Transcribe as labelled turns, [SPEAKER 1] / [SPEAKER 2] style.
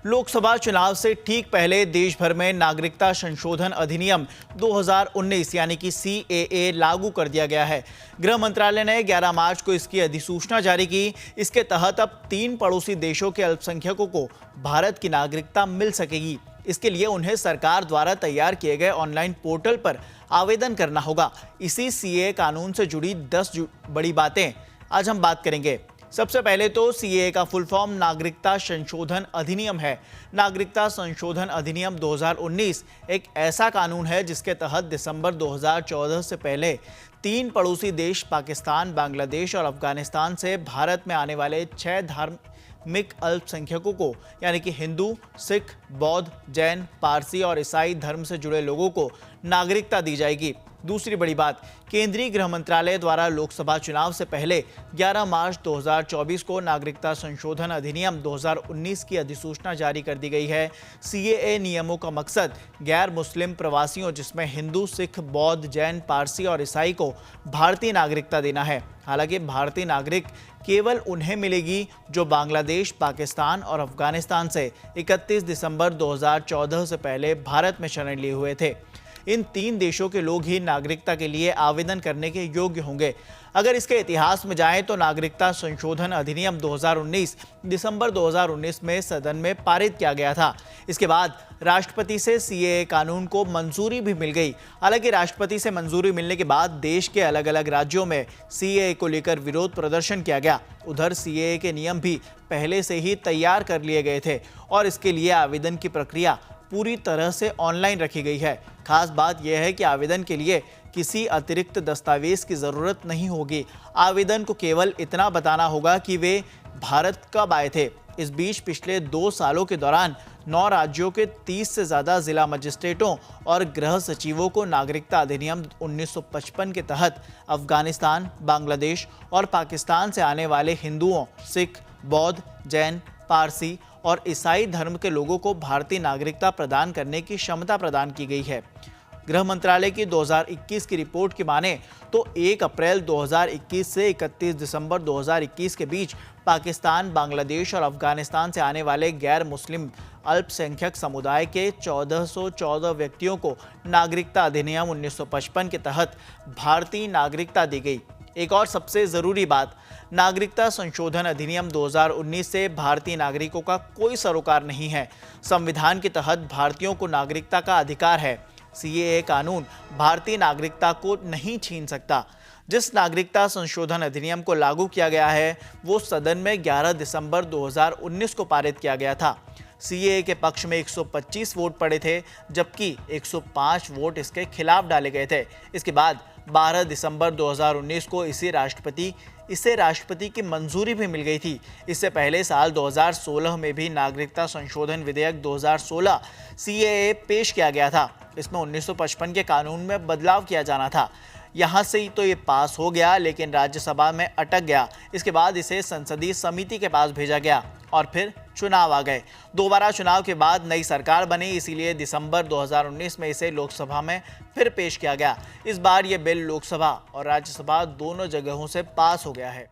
[SPEAKER 1] लोकसभा चुनाव से ठीक पहले देश भर में नागरिकता संशोधन अधिनियम 2019 यानी कि CAA लागू कर दिया गया है। गृह मंत्रालय ने 11 मार्च को इसकी अधिसूचना जारी की। इसके तहत अब 3 पड़ोसी देशों के अल्पसंख्यकों को भारत की नागरिकता मिल सकेगी। इसके लिए उन्हें सरकार द्वारा तैयार किए गए ऑनलाइन पोर्टल पर आवेदन करना होगा। इसी CAA कानून से जुड़ी 10 बड़ी बातें आज हम बात करेंगे। सबसे पहले तो CAA का फुल फॉर्म नागरिकता संशोधन अधिनियम है। नागरिकता संशोधन अधिनियम 2019 एक ऐसा कानून है जिसके तहत दिसंबर 2014 से पहले 3 पड़ोसी देश पाकिस्तान, बांग्लादेश और अफगानिस्तान से भारत में आने वाले 6 धार्मिक अल्पसंख्यकों को यानी कि हिंदू, सिख, बौद्ध, जैन, पारसी और ईसाई धर्म से जुड़े लोगों को नागरिकता दी जाएगी। दूसरी बड़ी बात, केंद्रीय गृह मंत्रालय द्वारा लोकसभा चुनाव से पहले 11 मार्च 2024 को नागरिकता संशोधन अधिनियम 2019 की अधिसूचना जारी कर दी गई है। CAA नियमों का मकसद गैर मुस्लिम प्रवासियों जिसमें हिंदू, सिख, बौद्ध, जैन, पारसी और ईसाई को भारतीय नागरिकता देना है। हालांकि भारतीय नागरिक केवल उन्हें मिलेगी जो बांग्लादेश, पाकिस्तान और अफगानिस्तान से 31 दिसंबर 2014 से पहले भारत में शरण लिए हुए थे। इन 3 देशों के लोग ही नागरिकता के लिए आवेदन करने के योग्य होंगे। अगर इसके इतिहास में जाएं तो नागरिकता संशोधन अधिनियम 2019 दिसंबर 2019 में सदन में पारित किया गया था। इसके बाद राष्ट्रपति से CAA कानून को मंजूरी भी मिल गई। हालांकि राष्ट्रपति से मंजूरी मिलने के बाद देश के अलग अलग राज्यों में CAA को लेकर विरोध प्रदर्शन किया गया। उधर CAA के नियम भी पहले से ही तैयार कर लिए गए थे और इसके लिए आवेदन की प्रक्रिया पूरी तरह से ऑनलाइन रखी गई है। खास बात यह है कि आवेदन के लिए किसी अतिरिक्त दस्तावेज की ज़रूरत नहीं होगी। आवेदन को केवल इतना बताना होगा कि वे भारत कब आए थे। इस बीच पिछले 2 सालों के दौरान 9 राज्यों के 30 से ज़्यादा जिला मजिस्ट्रेटों और गृह सचिवों को नागरिकता अधिनियम 1955 के तहत अफगानिस्तान, बांग्लादेश और पाकिस्तान से आने वाले हिंदुओं, सिख, बौद्ध, जैन, पारसी और ईसाई धर्म के लोगों को भारतीय नागरिकता प्रदान करने की क्षमता प्रदान की गई है। गृह मंत्रालय की 2021 की रिपोर्ट की माने तो 1 अप्रैल 2021 से 31 दिसंबर 2021 के बीच पाकिस्तान, बांग्लादेश और अफगानिस्तान से आने वाले गैर मुस्लिम अल्पसंख्यक समुदाय के 1414 व्यक्तियों को नागरिकता अधिनियम 1955 के तहत भारतीय नागरिकता दी गई। एक और सबसे ज़रूरी बात, नागरिकता संशोधन अधिनियम 2019 से भारतीय नागरिकों का कोई सरोकार नहीं है। संविधान के तहत भारतीयों को नागरिकता का अधिकार है। CAA कानून भारतीय नागरिकता को नहीं छीन सकता। जिस नागरिकता संशोधन अधिनियम को लागू किया गया है वो सदन में 11 दिसंबर 2019 को पारित किया गया था। CAA के पक्ष में 125 वोट पड़े थे जबकि 105 वोट इसके खिलाफ डाले गए थे। इसके बाद 12 दिसंबर 2019 को इसे राष्ट्रपति की मंजूरी भी मिल गई थी। इससे पहले साल 2016 में भी नागरिकता संशोधन विधेयक 2016 CAA पेश किया गया था। इसमें 1955 के कानून में बदलाव किया जाना था। यहाँ से ही तो ये पास हो गया लेकिन राज्यसभा में अटक गया। इसके बाद इसे संसदीय समिति के पास भेजा गया और फिर चुनाव आ गए। दोबारा चुनाव के बाद नई सरकार बनी, इसीलिए दिसंबर 2019 में इसे लोकसभा में फिर पेश किया गया। इस बार ये बिल लोकसभा और राज्यसभा दोनों जगहों से पास हो गया है।